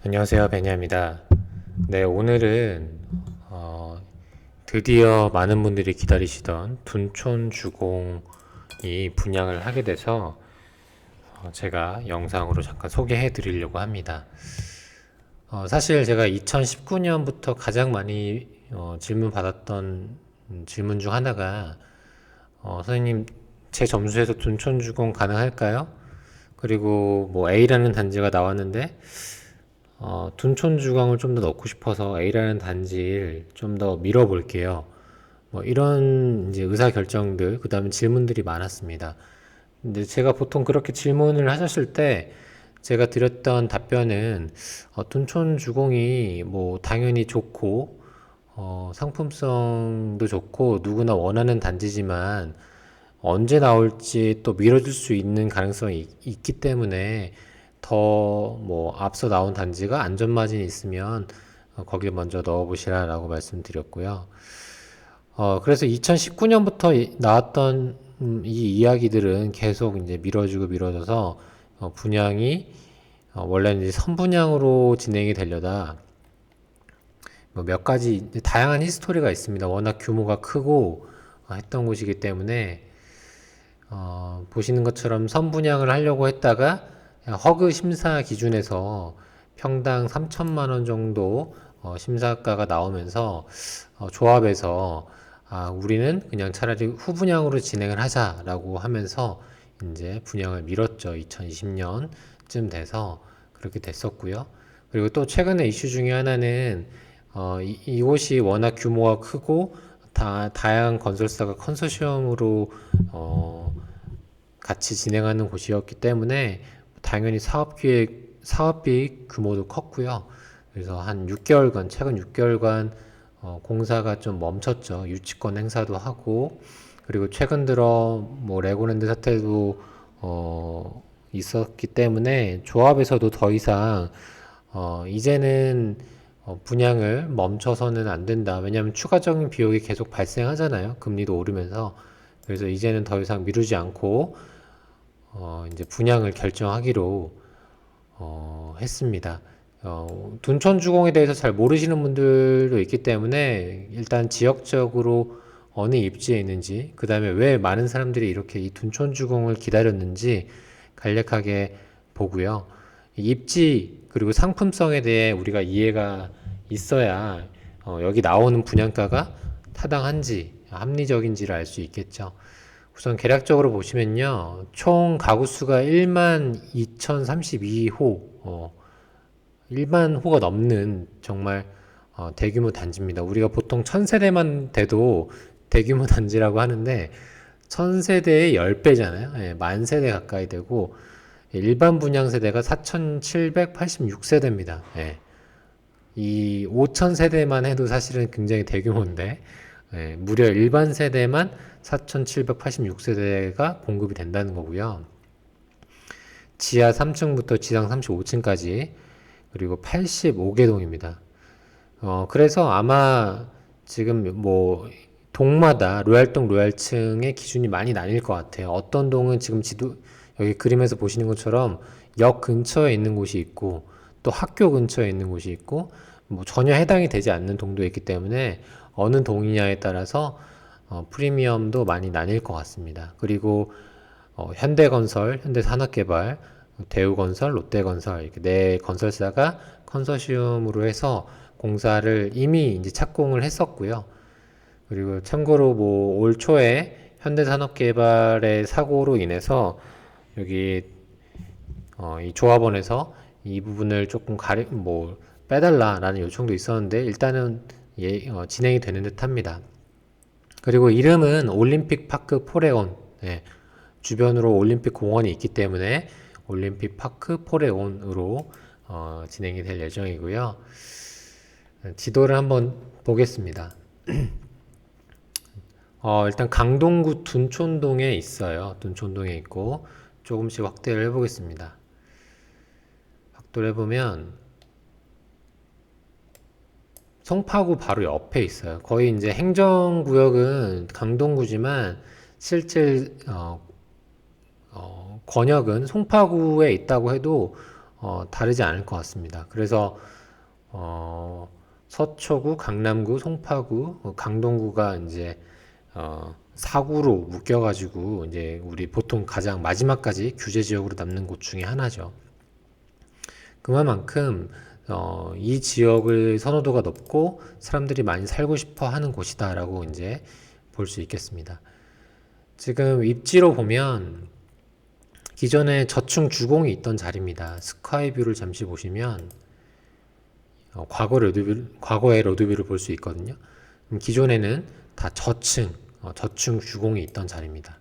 안녕하세요, 베냐입니다. 네, 오늘은 드디어 많은 분들이 기다리시던 둔촌 주공이 분양을 하게 돼서 제가 영상으로 잠깐 소개해 드리려고 합니다. 사실 제가 2019년부터 가장 많이 질문 받았던 질문 중 하나가 선생님, 제 점수에서 둔촌 주공 가능할까요? 그리고 뭐 A라는 단지가 나왔는데 둔촌 주공을 좀 더 넣고 싶어서 A라는 단지를 좀 더 밀어볼게요. 뭐 이런 이제 의사 결정들, 그 다음에 질문들이 많았습니다. 근데 제가 보통 그렇게 질문을 하셨을 때 제가 드렸던 답변은 둔촌 주공이 뭐 당연히 좋고 상품성도 좋고 누구나 원하는 단지지만 언제 나올지 또 미뤄질 수 있는 가능성이 있기 때문에 더 뭐 앞서 나온 단지가 안전마진이 있으면 거기에 먼저 넣어보시라라고 말씀드렸고요. 그래서 2019년부터 나왔던 이 이야기들은 계속 이제 미뤄지고 미뤄져서 분양이 원래는 이제 선분양으로 진행이 되려다 뭐몇 가지 다양한 히스토리가 있습니다. 워낙 규모가 크고 했던 곳이기 때문에 보시는 것처럼 선분양을 하려고 했다가 허그 심사 기준에서 평당 3천만 원 정도 심사가가 나오면서 조합에서 우리는 그냥 차라리 후분양으로 진행을 하자라고 하면서 이제 분양을 미뤘죠. 2020년쯤 돼서 그렇게 됐었고요. 그리고 또 최근에 이슈 중에 하나는 이곳이 워낙 규모가 크고 다양한 건설사가 컨소시엄으로 같이 진행하는 곳이었기 때문에 당연히 사업비 규모도 컸고요. 그래서 한 6개월간, 최근 6개월간 공사가 좀 멈췄죠. 유치권 행사도 하고, 그리고 최근 들어 뭐 레고랜드 사태도 있었기 때문에 조합에서도 더 이상 이제는 분양을 멈춰서는 안 된다. 왜냐하면 추가적인 비용이 계속 발생하잖아요. 금리도 오르면서. 그래서 이제는 더 이상 미루지 않고 이제 분양을 결정하기로 했습니다. 둔촌주공에 대해서 잘 모르시는 분들도 있기 때문에 일단 지역적으로 어느 입지에 있는지, 그 다음에 왜 많은 사람들이 이렇게 이 둔촌주공을 기다렸는지 간략하게 보고요. 입지 그리고 상품성에 대해 우리가 이해가 있어야 여기 나오는 분양가가 타당한지 합리적인지를 알 수 있겠죠. 우선 계략적으로 보시면요. 총 가구 수가 1만 2,032호, 1만 호가 넘는 정말 대규모 단지입니다. 우리가 보통 1000세대만 돼도 대규모 단지라고 하는데 1000세대의 10배잖아요. 예, 만 세대 가까이 되고 일반 분양 세대가 4,786세대입니다. 예, 이 5,000세대만 해도 사실은 굉장히 대규모인데 무려 일반 세대만 4,786세대가 공급이 된다는 거고요. 지하 3층부터 지상 35층까지 그리고 85개 동입니다. 그래서 아마 지금 뭐 동마다 로얄동 로얄층의 기준이 많이 나뉠 것 같아요. 어떤 동은 지금 여기 그림에서 보시는 것처럼 역 근처에 있는 곳이 있고 또 학교 근처에 있는 곳이 있고 뭐 전혀 해당이 되지 않는 동도 있기 때문에 어느 동이냐에 따라서 프리미엄도 많이 나뉠 것 같습니다. 그리고 현대건설, 현대산업개발, 대우건설, 롯데건설 이렇게 네 건설사가 컨소시엄으로 해서 공사를 이미 이제 착공을 했었고요. 그리고 참고로 뭐 올 초에 현대산업개발의 사고로 인해서 여기 이 조합원에서 이 부분을 조금 뭐 빼달라라는 요청도 있었는데 일단은 진행이 되는 듯합니다. 그리고 이름은 올림픽 파크 포레온. 예, 주변으로 올림픽 공원이 있기 때문에 올림픽 파크 포레온으로 진행이 될 예정이고요. 지도를 한번 보겠습니다. 일단 강동구 둔촌동에 있어요. 둔촌동에 있고 조금씩 확대를 해보겠습니다. 확대를 해보면 송파구 바로 옆에 있어요. 거의 이제 행정구역은 강동구지만 실제 권역은 송파구에 있다고 해도 다르지 않을 것 같습니다. 그래서 서초구, 강남구, 송파구, 강동구가 이제 4구로 묶여가지고 이제 우리 보통 가장 마지막까지 규제 지역으로 남는 곳 중에 하나죠. 그만큼 이 지역을 선호도가 높고 사람들이 많이 살고 싶어 하는 곳이다라고 이제 볼 수 있겠습니다. 지금 입지로 보면 기존에 저층 주공이 있던 자리입니다. 스카이뷰를 잠시 보시면 과거의 로드뷰를 볼 수 있거든요. 기존에는 다 저층 주공이 있던 자리입니다.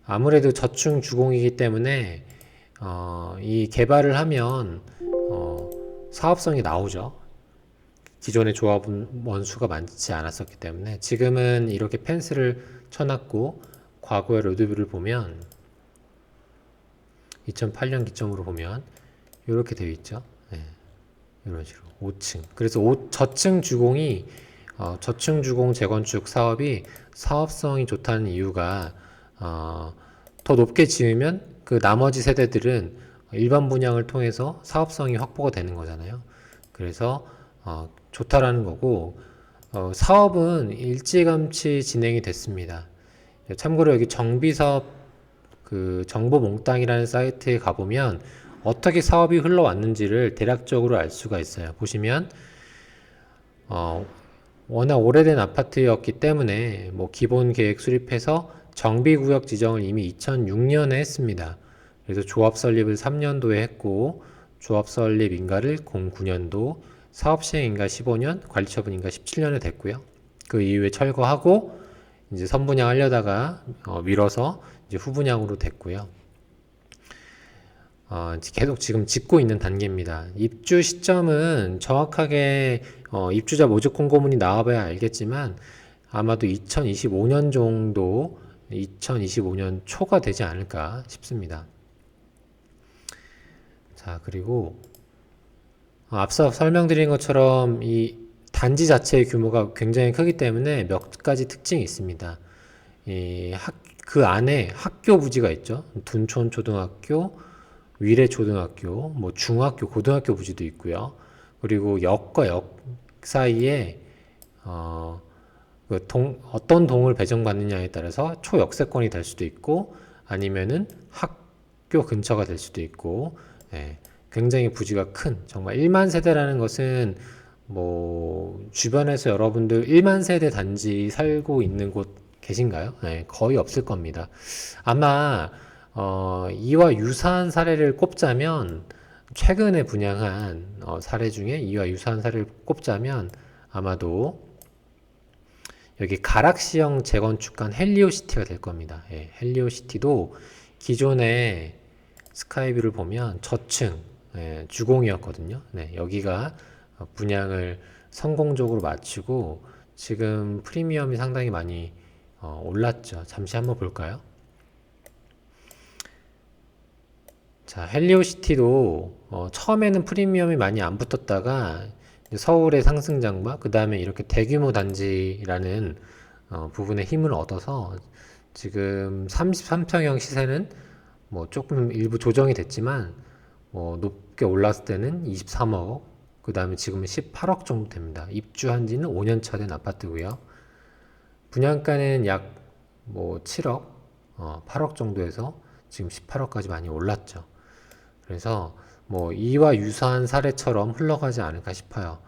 아무래도 저층 주공이기 때문에 이 개발을 하면 사업성이 나오죠. 기존의 조합은 원수가 많지 않았었기 때문에 지금은 이렇게 펜스를 쳐놨고 과거의 로드뷰를 보면 2008년 기점으로 보면 이렇게 되어 있죠. 네, 이런 식으로 5층. 그래서 저층 주공이 저층 주공 재건축 사업이 사업성이 좋다는 이유가 더 높게 지으면 그 나머지 세대들은 일반 분양을 통해서 사업성이 확보가 되는 거잖아요. 그래서 좋다라는 거고 사업은 일찌감치 진행이 됐습니다. 참고로 여기 정비사업 그 정보몽땅이라는 사이트에 가보면 어떻게 사업이 흘러왔는지를 대략적으로 알 수가 있어요. 보시면 워낙 오래된 아파트였기 때문에 뭐 기본 계획 수립해서 정비구역 지정을 이미 2006년에 했습니다. 그래서 조합 설립을 3년도에 했고 조합 설립 인가를 09년도, 사업 시행 인가 15년, 관리 처분 인가 17년에 됐고요. 그 이후에 철거하고 이제 선분양 하려다가 미뤄서 이제 후분양으로 됐고요. 계속 지금 짓고 있는 단계입니다. 입주 시점은 정확하게 입주자 모집 공고문이 나와봐야 알겠지만 아마도 2025년 정도, 2025년 초가 되지 않을까 싶습니다. 자, 그리고 앞서 설명드린 것처럼 이 단지 자체의 규모가 굉장히 크기 때문에 몇 가지 특징이 있습니다. 그 안에 학교 부지가 있죠. 둔촌 초등학교, 위례 초등학교, 뭐 중학교, 고등학교 부지도 있고요. 그리고 역과 역 사이에 어떤 동을 배정받느냐에 따라서 초역세권이 될 수도 있고 아니면은 학교 근처가 될 수도 있고, 굉장히 부지가 큰, 정말 1만 세대라는 것은 뭐 주변에서 여러분들 1만 세대 단지 살고 있는 곳 계신가요? 거의 없을 겁니다. 아마 이와 유사한 사례를 꼽자면 최근에 분양한 사례 중에 이와 유사한 사례를 꼽자면 아마도 여기 가락시형 재건축한 헬리오시티가 될 겁니다. 헬리오시티도 기존의 스카이뷰를 보면 저층 주공이었거든요. 여기가 분양을 성공적으로 마치고 지금 프리미엄이 상당히 많이 올랐죠. 잠시 한번 볼까요? 자, 헬리오시티도 처음에는 프리미엄이 많이 안 붙었다가 서울의 상승장과 그 다음에 이렇게 대규모 단지라는 부분에 힘을 얻어서 지금 33평형 시세는 뭐 조금 일부 조정이 됐지만 높게 올랐을 때는 23억, 그 다음에 지금은 18억 정도 됩니다. 입주한 지는 5년 차 된 아파트고요. 분양가는 약 뭐 7억, 8억 정도에서 지금 18억까지 많이 올랐죠. 그래서 뭐 이와 유사한 사례처럼 흘러가지 않을까 싶어요.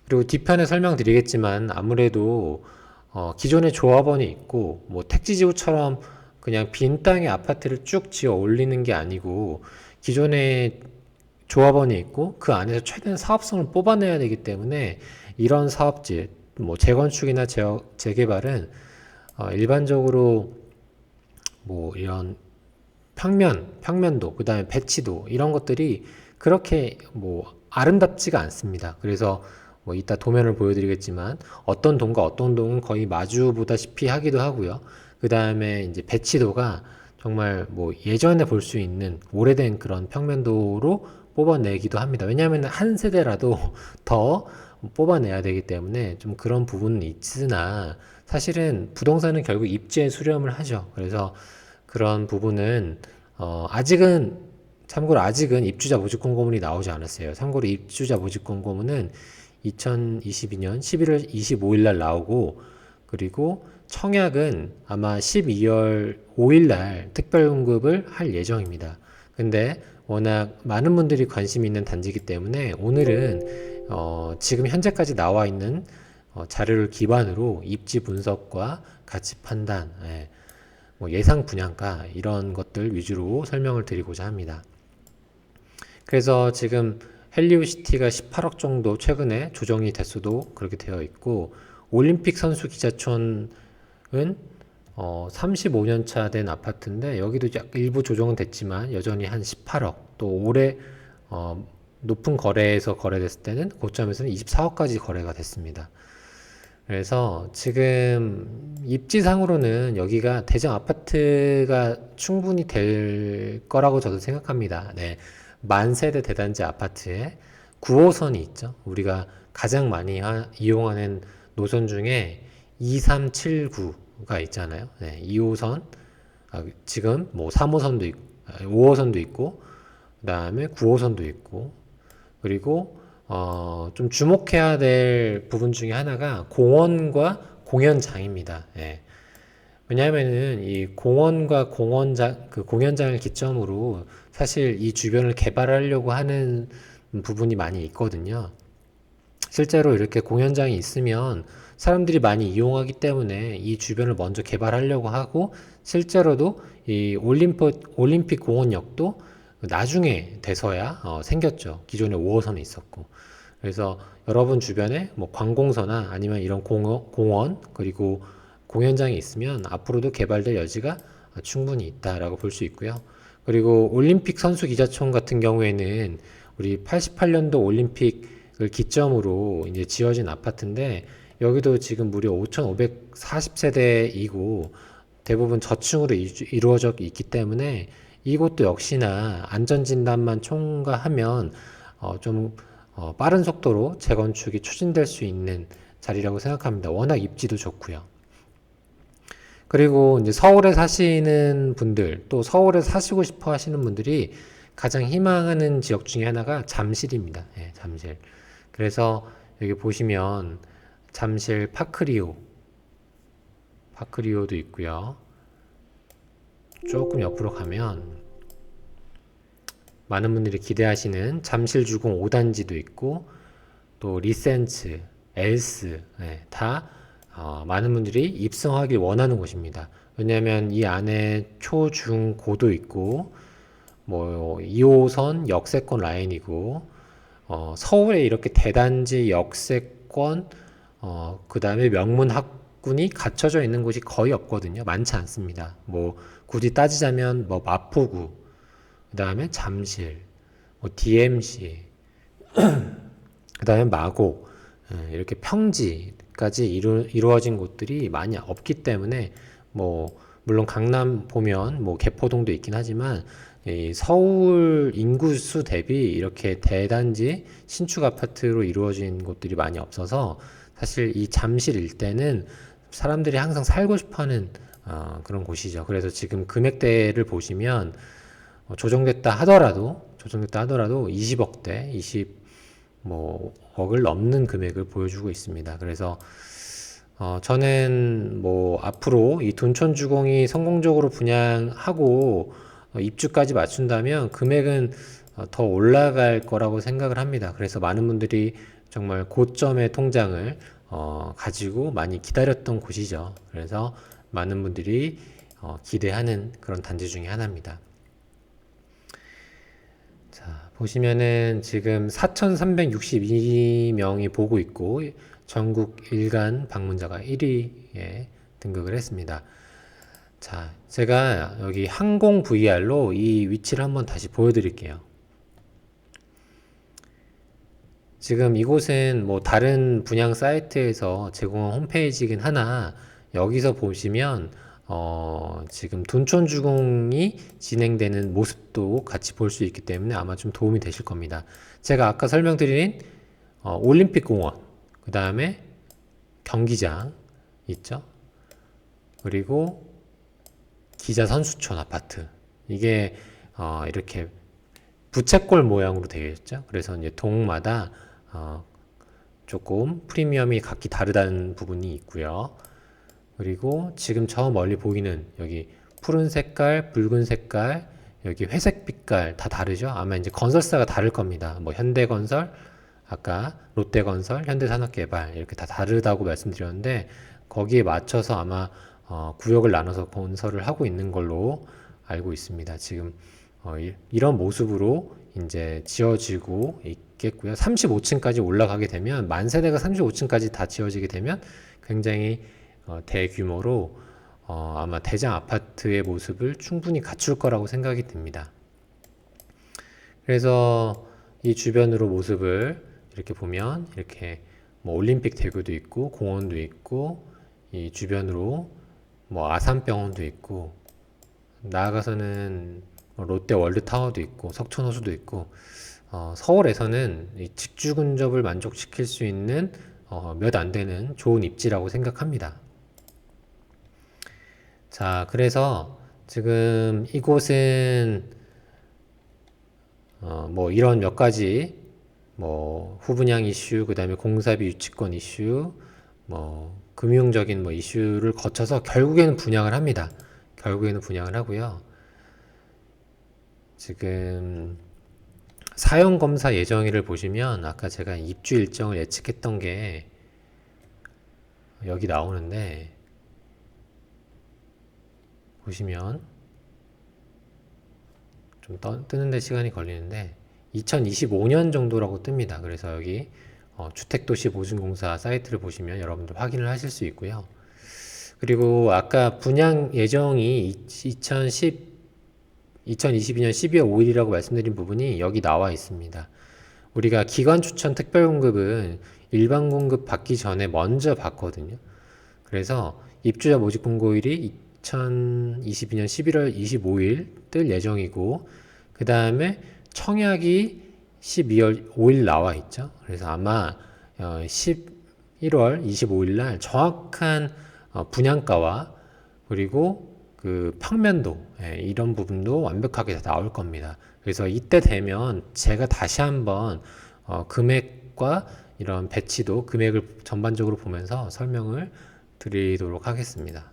그리고 뒤편에 설명드리겠지만 아무래도 기존에 조합원이 있고 뭐 택지지구처럼 그냥 빈 땅에 아파트를 쭉 지어 올리는 게 아니고 기존에 조합원이 있고 그 안에서 최대한 사업성을 뽑아내야 되기 때문에 이런 사업지, 뭐 재건축이나 재개발은 일반적으로 뭐 이런 평면도, 그 다음에 배치도 이런 것들이 그렇게 뭐 아름답지가 않습니다. 그래서 뭐 이따 도면을 보여드리겠지만 어떤 동과 어떤 동은 거의 마주 보다시피 하기도 하고요. 그 다음에 이제 배치도가 정말 뭐 예전에 볼 수 있는 오래된 그런 평면도로 뽑아내기도 합니다. 왜냐하면 한 세대라도 더 뽑아내야 되기 때문에 좀 그런 부분은 있으나 사실은 부동산은 결국 입지에 수렴을 하죠. 그래서 그런 부분은 아직은 참고로 아직은 입주자 모집 공고문이 나오지 않았어요. 참고로 입주자 모집 공고문은 2022년 11월 25일 날 나오고, 그리고 청약은 아마 12월 5일 날 특별 공급을 할 예정입니다. 근데 워낙 많은 분들이 관심 있는 단지이기 때문에 오늘은 지금 현재까지 나와 있는 자료를 기반으로 입지 분석과 가치 판단, 뭐 예상 분양가 이런 것들 위주로 설명을 드리고자 합니다. 그래서 지금 헬리우시티가 18억 정도 최근에 조정이 됐어도 그렇게 되어 있고, 올림픽 선수 기자촌은 35년 차 된 아파트인데 여기도 일부 조정은 됐지만 여전히 한 18억, 또 올해 높은 거래에서 거래됐을 때는 고점에서는 24억까지 거래가 됐습니다. 그래서 지금 입지상으로는 여기가 대형 아파트가 충분히 될 거라고 저도 생각합니다. 네. 만세대 대단지 아파트에 9호선이 있죠. 우리가 가장 많이 이용하는 노선 중에 2379가 있잖아요. 네. 2호선, 지금 뭐 3호선도 있고, 5호선도 있고, 그 다음에 9호선도 있고, 그리고 좀 주목해야 될 부분 중에 하나가 공원과 공연장입니다. 예. 왜냐하면은 이 공원과 그 공연장을 기점으로 사실 이 주변을 개발하려고 하는 부분이 많이 있거든요. 실제로 이렇게 공연장이 있으면 사람들이 많이 이용하기 때문에 이 주변을 먼저 개발하려고 하고, 실제로도 이 올림픽 공원역도 나중에 돼서야 생겼죠. 기존에 5호선이 있었고. 그래서 여러분 주변에 뭐 관공서나 아니면 이런 공원 그리고 공연장이 있으면 앞으로도 개발될 여지가 충분히 있다라고 볼 수 있고요. 그리고 올림픽 선수 기자촌 같은 경우에는 우리 88년도 올림픽을 기점으로 이제 지어진 아파트인데, 여기도 지금 무려 5,540세대이고 대부분 저층으로 이루어져 있기 때문에 이곳도 역시나 안전진단만 총괄하면 좀 빠른 속도로 재건축이 추진될 수 있는 자리라고 생각합니다. 워낙 입지도 좋고요. 그리고 이제 서울에 사시는 분들, 또 서울에 사시고 싶어 하시는 분들이 가장 희망하는 지역 중에 하나가 잠실입니다. 예, 잠실. 그래서 여기 보시면 잠실 파크리오도 있고요. 조금 옆으로 가면 많은 분들이 기대하시는 잠실주공 5단지도 있고, 또 리센츠, 엘스, 다 많은 분들이 입성하길 원하는 곳입니다. 왜냐하면 이 안에 초, 중, 고도 있고, 뭐 2호선 역세권 라인이고, 서울에 이렇게 대단지 역세권, 그 다음에 명문 학군이 갖춰져 있는 곳이 거의 없거든요. 많지 않습니다. 뭐 굳이 따지자면 뭐 마포구, 그 다음에 잠실, 뭐 DMC, 그 다음에 마곡, 이렇게 평지까지 이루어진 곳들이 많이 없기 때문에, 뭐 물론 강남 보면 뭐 개포동도 있긴 하지만 이 서울 인구수 대비 이렇게 대단지 신축 아파트로 이루어진 곳들이 많이 없어서 사실 이 잠실 일대는 사람들이 항상 살고 싶어하는 그런 곳이죠. 그래서 지금 금액대를 보시면 조정됐다 하더라도 20억대, 20억을 넘는 금액을 보여주고 있습니다. 그래서 저는 뭐 앞으로 이 둔촌주공이 성공적으로 분양하고 입주까지 맞춘다면 금액은 더 올라갈 거라고 생각을 합니다. 그래서 많은 분들이 정말 고점의 통장을 가지고 많이 기다렸던 곳이죠. 그래서 많은 분들이 기대하는 그런 단지 중에 하나입니다. 자, 보시면은 지금 4,362명이 보고 있고 전국 일간 방문자가 1위에 등극을 했습니다. 자, 제가 여기 항공 VR로 이 위치를 한번 다시 보여드릴게요. 지금 이곳은 뭐 다른 분양 사이트에서 제공한 홈페이지이긴 하나, 여기서 보시면 지금 둔촌주공이 진행되는 모습도 같이 볼 수 있기 때문에 아마 좀 도움이 되실 겁니다. 제가 아까 설명드린 올림픽공원, 그 다음에 경기장 있죠. 그리고 기자선수촌 아파트, 이게 이렇게 부채꼴 모양으로 되어 있죠. 그래서 이제 동마다 조금 프리미엄이 각기 다르다는 부분이 있고요. 그리고 지금 저 멀리 보이는 여기 푸른 색깔, 붉은 색깔, 여기 회색 빛깔 다 다르죠? 아마 이제 건설사가 다를 겁니다. 뭐 현대건설, 아까 롯데건설, 현대산업개발 이렇게 다 다르다고 말씀드렸는데 거기에 맞춰서 아마 구역을 나눠서 건설을 하고 있는 걸로 알고 있습니다. 지금 이런 모습으로 이제 지어지고 있겠고요. 35층까지 올라가게 되면 만세대가 35층까지 다 지어지게 되면 굉장히 대규모로 아마 대장 아파트의 모습을 충분히 갖출 거라고 생각이 듭니다. 그래서 이 주변으로 모습을 이렇게 보면 이렇게 뭐 올림픽 대교도 있고 공원도 있고 이 주변으로 뭐 아산병원도 있고 나아가서는 롯데 월드타워도 있고 석촌호수도 있고 서울에서는 이 직주 근접을 만족시킬 수 있는 몇 안 되는 좋은 입지라고 생각합니다. 자, 그래서 지금 이곳은 뭐 이런 몇 가지 뭐 후분양 이슈, 그 다음에 공사비 유치권 이슈, 뭐 금융적인 뭐 이슈를 거쳐서 결국에는 분양을 합니다. 결국에는 분양을 하고요. 지금 사용검사 예정일을 보시면 아까 제가 입주 일정을 예측했던 게 여기 나오는데 보시면 좀 뜨는데 시간이 걸리는데 2025년 정도라고 뜹니다. 그래서 여기 주택도시보증공사 사이트를 보시면 여러분들 확인을 하실 수 있고요. 그리고 아까 분양 예정이 2022년 12월 5일이라고 말씀드린 부분이 여기 나와 있습니다. 우리가 기관 추천 특별 공급은 일반 공급 받기 전에 먼저 받거든요. 그래서 입주자 모집 공고일이 2022년 11월 25일 뜰 예정이고 그 다음에 청약이 12월 5일 나와 있죠. 그래서 아마 11월 25일 날 정확한 분양가와 그리고 그 평면도 이런 부분도 완벽하게 다 나올 겁니다. 그래서 이때 되면 제가 다시 한번 금액과 이런 배치도 금액을 전반적으로 보면서 설명을 드리도록 하겠습니다.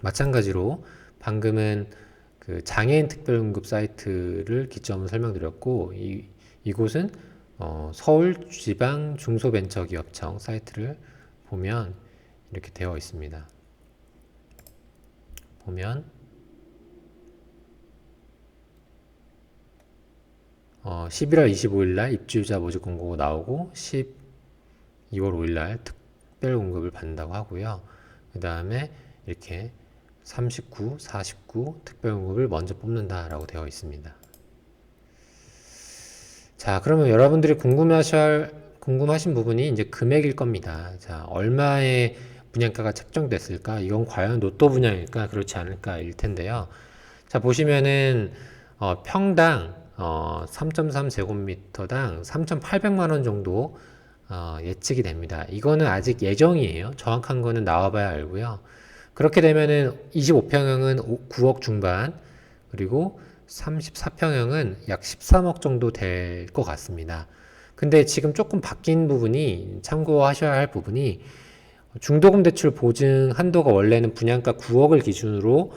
마찬가지로 방금은 그 장애인 특별응급 사이트를 기점으로 설명드렸고 이곳은 서울지방중소벤처기업청 사이트를 보면 이렇게 되어 있습니다. 보면 11월 25일 날 입주자 모집 공고가 나오고 12월 5일 날 특별 공급을 받는다고 하고요. 그 다음에 이렇게 39, 49 특별 공급을 먼저 뽑는다라고 되어 있습니다. 자, 그러면 여러분들이 궁금하신 부분이 이제 금액일 겁니다. 자, 얼마의 분양가가 책정됐을까? 이건 과연 로또 분양일까? 그렇지 않을까? 일 텐데요. 자, 보시면은 평당 3.3제곱미터당 3,800만 원 정도 예측이 됩니다. 이거는 아직 예정이에요. 정확한 거는 나와봐야 알고요. 그렇게 되면은 25평형은 9억 중반, 그리고 34평형은 약 13억 정도 될 것 같습니다. 근데 지금 조금 바뀐 부분이 참고하셔야 할 부분이 중도금 대출 보증 한도가 원래는 분양가 9억을 기준으로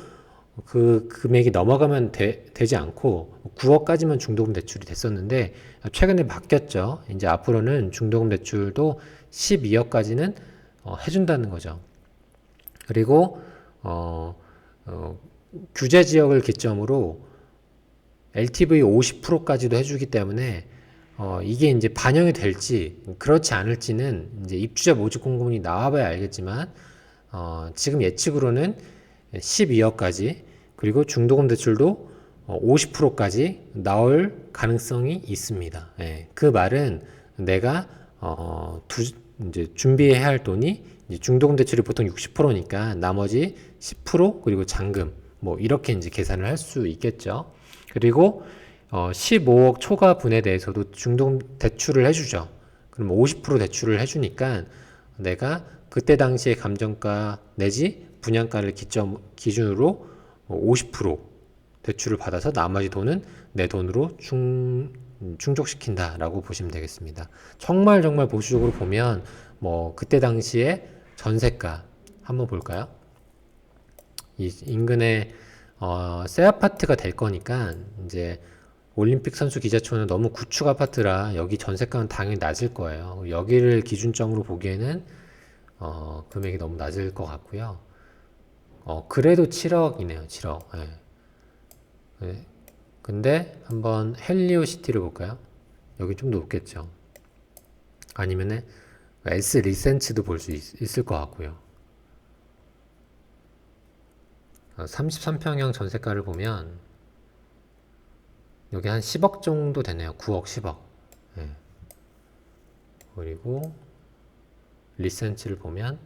그 금액이 넘어가면 되지 않고 9억까지만 중도금 대출이 됐었는데 최근에 바뀌었죠. 이제 앞으로는 중도금 대출도 12억까지는 해준다는 거죠. 그리고 규제 지역을 기점으로 LTV 50%까지도 해주기 때문에 이게 이제 반영이 될지 그렇지 않을지는 이제 입주자 모집 공고문이 나와봐야 알겠지만 지금 예측으로는 12억까지 그리고 중도금 대출도 50%까지 나올 가능성이 있습니다. 예, 그 말은 내가 이제 준비해야 할 돈이 이제 중도금 대출이 보통 60%니까 나머지 10% 그리고 잔금 뭐 이렇게 이제 계산을 할 수 있겠죠. 그리고 15억 초과분에 대해서도 중도금 대출을 해주죠. 그럼 50% 대출을 해주니까 내가 그때 당시의 감정가 내지 분양가를 기준으로 50% 대출을 받아서 나머지 돈은 내 돈으로 충족시킨다라고 보시면 되겠습니다. 정말 정말 보수적으로 보면 뭐 그때 당시에 전세가 한번 볼까요? 이 인근에 새 아파트가 될 거니까 이제 올림픽 선수 기자촌은 너무 구축 아파트라 여기 전세가는 당연히 낮을 거예요. 여기를 기준점으로 보기에는 금액이 너무 낮을 것 같고요. 그래도 7억이네요. 7억. 예. 네. 근데 한번 헬리오시티를 볼까요? 여기 좀 높겠죠. 아니면은 S 리센츠도 볼 수 있을 것 같고요. 33평형 전세가를 보면 여기 한 10억 정도 되네요. 9억, 10억. 예. 그리고 리센치를 보면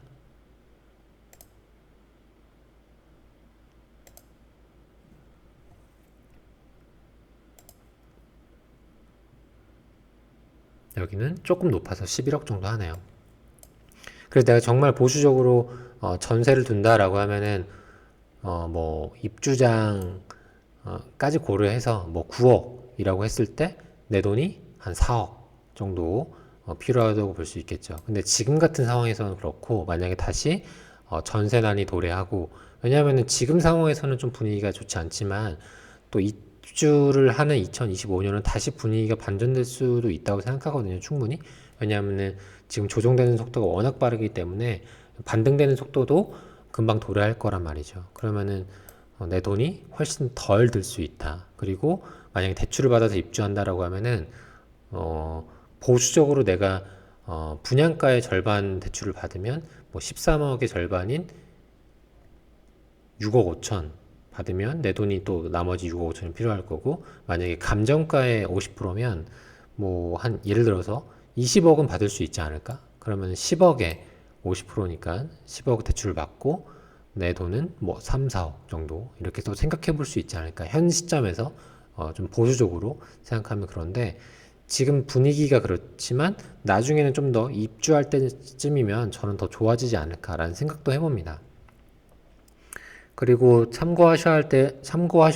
여기는 조금 높아서 11억 정도 하네요. 그래서 내가 정말 보수적으로 전세를 둔다라고 하면은 뭐 입주장까지 고려해서 뭐 9억이라고 했을 때 내 돈이 한 4억 정도 필요하다고 볼 수 있겠죠. 근데 지금 같은 상황에서는 그렇고 만약에 다시 전세난이 도래하고 왜냐하면은 지금 상황에서는 좀 분위기가 좋지 않지만 또 입주를 하는 2025년은 다시 분위기가 반전될 수도 있다고 생각하거든요. 충분히. 왜냐하면은 지금 조정되는 속도가 워낙 빠르기 때문에 반등되는 속도도 금방 도래할 거란 말이죠. 그러면은 내 돈이 훨씬 덜 들 수 있다. 그리고 만약에 대출을 받아서 입주한다라고 하면은 보수적으로 내가 분양가의 절반 대출을 받으면 뭐 13억의 절반인 6억 5천 받으면 내 돈이 또 나머지 6억 5천이 필요할 거고 만약에 감정가의 50%면 뭐 한 예를 들어서 20억은 받을 수 있지 않을까? 그러면 10억에 50%니까 10억 대출을 받고 내 돈은 뭐 3, 4억 정도 이렇게 또 생각해 볼 수 있지 않을까? 현 시점에서 좀 보수적으로 생각하면 그런데 지금 분위기가 그렇지만 나중에는 좀 더 입주할 때쯤이면 저는 더 좋아지지 않을까라는 생각도 해봅니다. 그리고 참고하셔야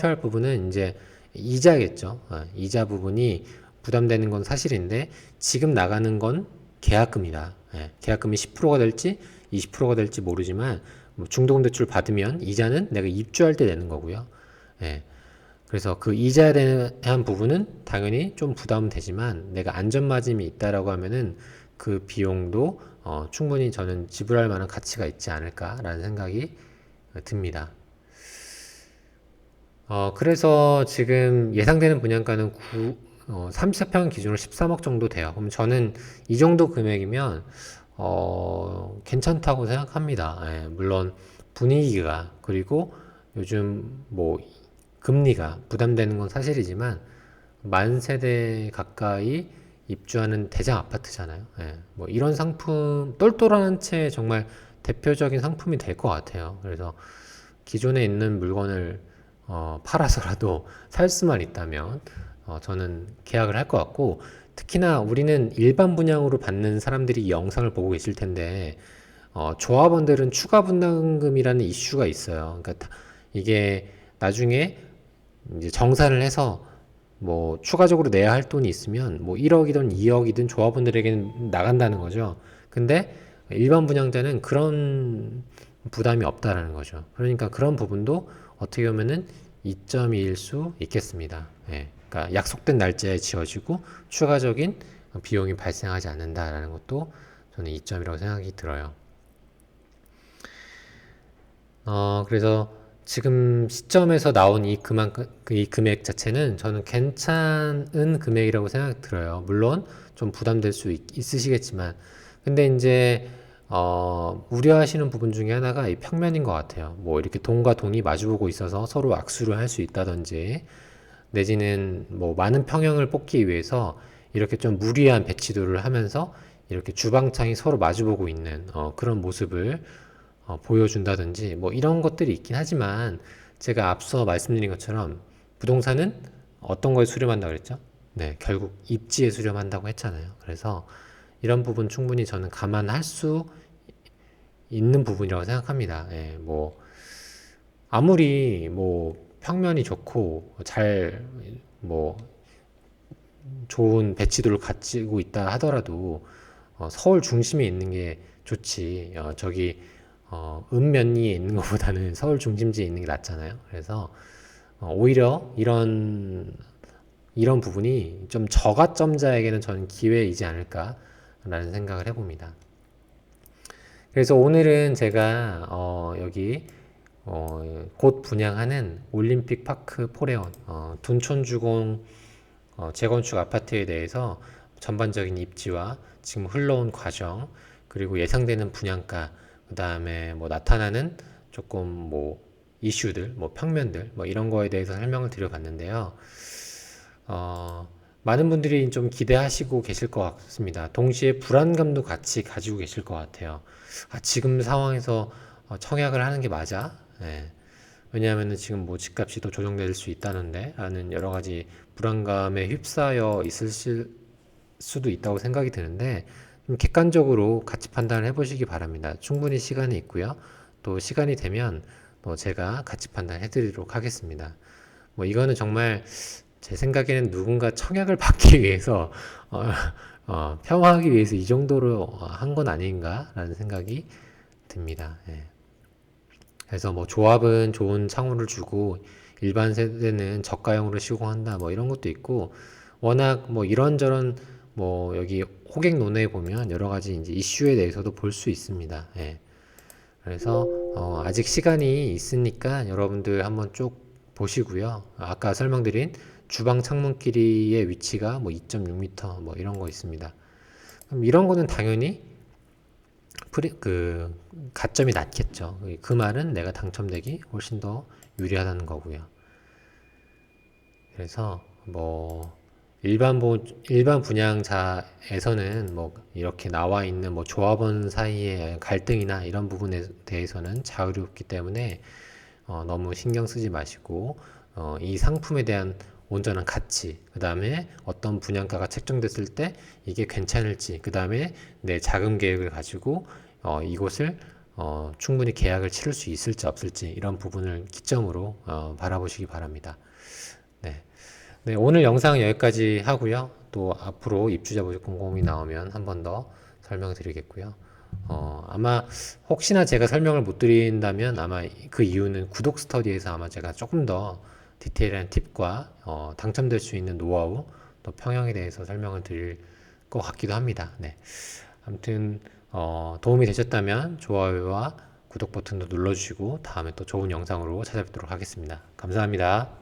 할 부분은 이제 이자겠죠. 이자 부분이 부담되는 건 사실인데 지금 나가는 건 계약금이다. 계약금이 10%가 될지 20%가 될지 모르지만 뭐 중도금대출 받으면 이자는 내가 입주할 때 내는 거고요. 예, 그래서 그 이자에 대한 부분은 당연히 좀 부담되지만 내가 안전마진이 있다라고 하면은 그 비용도 충분히 저는 지불할 만한 가치가 있지 않을까라는 생각이 듭니다. 그래서 지금 예상되는 분양가는 34평 기준으로 13억 정도 돼요. 그럼 저는 이 정도 금액이면, 괜찮다고 생각합니다. 예, 물론 분위기가, 그리고 요즘 뭐 금리가 부담되는 건 사실이지만, 만 세대 가까이 입주하는 대장 아파트잖아요. 예, 뭐 이런 상품, 똘똘한 한 채 정말 대표적인 상품이 될 것 같아요. 그래서 기존에 있는 물건을 팔아서라도 살 수만 있다면 저는 계약을 할 것 같고 특히나 우리는 일반 분양으로 받는 사람들이 이 영상을 보고 계실 텐데 조합원들은 추가 분담금이라는 이슈가 있어요. 그러니까 이게 나중에 이제 정산을 해서 뭐 추가적으로 내야 할 돈이 있으면 뭐 1억이든 2억이든 조합원들에게는 나간다는 거죠. 근데 일반 분양자는 그런 부담이 없다라는 거죠. 그러니까 그런 부분도 어떻게 보면은 이점일 수 있겠습니다. 예. 그러니까 약속된 날짜에 지어지고 추가적인 비용이 발생하지 않는다라는 것도 저는 이점이라고 생각이 들어요. 그래서 지금 시점에서 나온 이 금액 자체는 저는 괜찮은 금액이라고 생각이 들어요. 물론 좀 부담될 수 있으시겠지만, 근데 이제, 우려하시는 부분 중에 하나가 이 평면인 것 같아요. 뭐 이렇게 돈과 돈이 마주보고 있어서 서로 악수를 할 수 있다든지, 내지는 뭐 많은 평형을 뽑기 위해서 이렇게 좀 무리한 배치도를 하면서 이렇게 주방창이 서로 마주보고 있는 그런 모습을 보여준다든지 뭐 이런 것들이 있긴 하지만 제가 앞서 말씀드린 것처럼 부동산은 어떤 거에 수렴한다고 그랬죠? 네, 결국 입지에 수렴한다고 했잖아요. 그래서 이런 부분 충분히 저는 감안할 수 있는 부분이라고 생각합니다. 예, 뭐 아무리 뭐 평면이 좋고 잘 뭐 좋은 배치도를 가지고 있다 하더라도 서울 중심에 있는 게 좋지. 저기 읍면리에 있는 것보다는 서울 중심지에 있는 게 낫잖아요. 그래서 오히려 이런 부분이 좀 저가점자에게는 저는 기회이지 않을까라는 생각을 해봅니다. 그래서 오늘은 제가 여기 곧 분양하는 올림픽 파크 포레온 둔촌주공 재건축 아파트에 대해서 전반적인 입지와 지금 흘러온 과정, 그리고 예상되는 분양가, 그 다음에 뭐 나타나는 조금 뭐 이슈들, 뭐 평면들, 뭐 이런 거에 대해서 설명을 드려봤는데요. 많은 분들이 좀 기대하시고 계실 것 같습니다. 동시에 불안감도 같이 가지고 계실 것 같아요. 지금 상황에서 청약을 하는 게 맞아? 예. 왜냐하면 지금 뭐 집값이 더 조정될 수 있다는데 라는 여러 가지 불안감에 휩싸여 있을 수도 있다고 생각이 드는데 좀 객관적으로 같이 판단을 해보시기 바랍니다. 충분히 시간이 있고요. 또 시간이 되면 또 제가 같이 판단해 드리도록 하겠습니다. 뭐 이거는 정말 제 생각에는 누군가 청약을 받기 위해서 어, 평화하기 위해서 이 정도로 한 건 아닌가라는 생각이 듭니다. 예. 그래서 뭐 조합은 좋은 창호를 주고 일반 세대는 저가형으로 시공한다 뭐 이런 것도 있고 워낙 뭐 이런저런 뭐 여기 호객 논에 보면 여러 가지 이제 이슈에 대해서도 볼 수 있습니다. 예. 그래서 아직 시간이 있으니까 여러분들 한번 쭉 보시고요. 아까 설명드린 주방 창문 길이의 위치가 뭐 2.6m 뭐 이런 거 있습니다. 그럼 이런 거는 당연히 그 가점이 낮겠죠. 그 말은 내가 당첨되기 훨씬 더 유리하다는 거고요. 그래서 뭐 일반 분양자에서는 뭐 이렇게 나와 있는 뭐 조합원 사이의 갈등이나 이런 부분에 대해서는 자유롭기 때문에 너무 신경 쓰지 마시고 이 상품에 대한 온전한 가치, 그 다음에 어떤 분양가가 책정됐을 때 이게 괜찮을지, 그 다음에 내 자금 계획을 가지고 이곳을 충분히 계약을 치를 수 있을지 없을지 이런 부분을 기점으로 바라보시기 바랍니다. 네. 네, 오늘 영상은 여기까지 하고요. 또 앞으로 입주자 모집 공고문이 나오면 한 번 더 설명드리겠고요. 아마 혹시나 제가 설명을 못 드린다면 아마 그 이유는 구독 스터디에서 아마 제가 조금 더 디테일한 팁과 당첨될 수 있는 노하우 또 평형에 대해서 설명을 드릴 것 같기도 합니다. 네. 아무튼 도움이 되셨다면 좋아요와 구독 버튼도 눌러주시고 다음에 또 좋은 영상으로 찾아뵙도록 하겠습니다. 감사합니다.